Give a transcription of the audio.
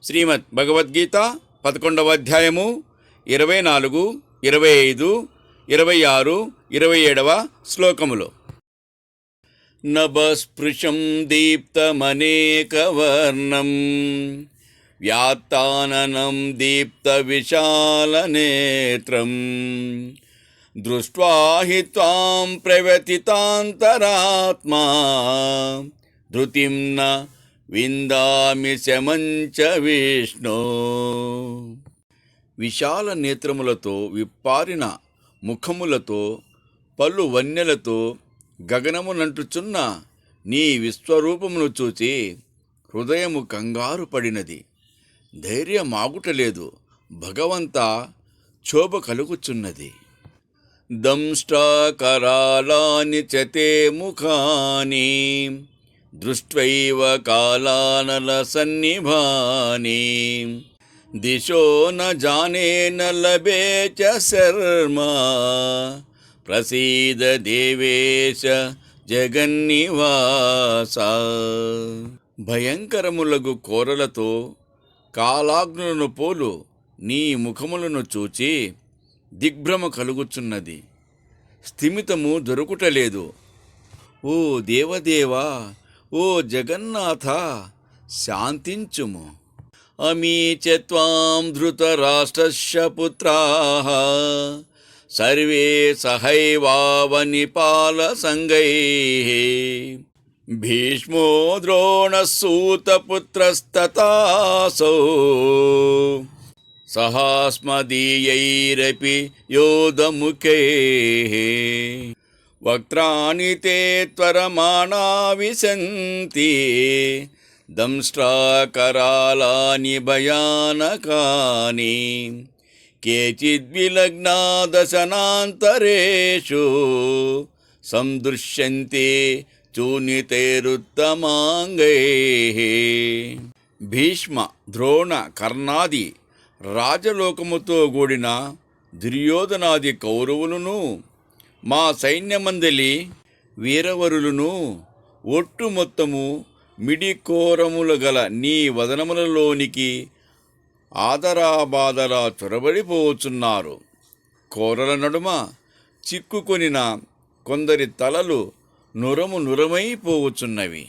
శ్రీమద్ భగవద్గీత 11వ అధ్యాయము 24, 25, 26, 27వ శ్లోకములు. నభస్పృశం దీప్తమనేకవర్ణం వ్యాత్తాననం దీప్త విశాలనేత్రం దృష్ట్వా హి త్వాం ప్రవ్యతితాంతరాత్మా ధృతిం న విందామి శమంచ విష్ణు. విశాల నేత్రములతో విప్పారిన ముఖములతో పలు వన్నెలతో గగనమునంటుచున్న నీ విశ్వరూపమును చూచి హృదయము కంగారు పడినది. ధైర్యమాగుటలేదు. భగవంతా, క్షోభ కలుగుచున్నది. దంష్ట్రాకరాళాని చ తే ముఖాని దృష్ట్వైవ కాలానల సన్నిభాని దిశో న జానే న లభే చ శర్మా ప్రసీద దేవేశ జగన్నివాస. భయంకరములగు కోరలతో కాలాగ్నులను పోలు నీ ముఖములను చూచి దిగ్భ్రమ కలుగుచున్నది. స్థిమితము దొరుకుటలేదు. ఓ దేవదేవా, ఓ జగన్నాథ, శాంతించుము. అమీచ త్వాం ధృతరాష్ట్రస్య పుత్రాః సర్వే సహైవావనిపాల సంగైః భీష్మో ద్రోణః సూతపుత్రస్తథాసౌ సహాస్మదీయైరపి యోధముఖైః వక్త్రాణి తే త్వరమాణా విశంతి దంష్ట్రాకరాళాని భయానకాని కేచిద్విలగ్నా దశనాంతరేషు సందృశ్యంతే చూనితైరుత్తమాంగైః. భీష్మ, ద్రోణ, కర్ణాది రాజలోకముతో కూడిన దుర్యోధనాది కౌరవులను, మా సైన్యమందలి వీరవరులను ఒట్టు మొత్తము మిడికోరములు గల నీ వదనములలోనికి ఆదరాబాదరా చొరబడిపోవచ్చున్నారు. కోరల నడుమ చిక్కుకొనిన కొందరి తలలు నురమైపోవచ్చున్నవి.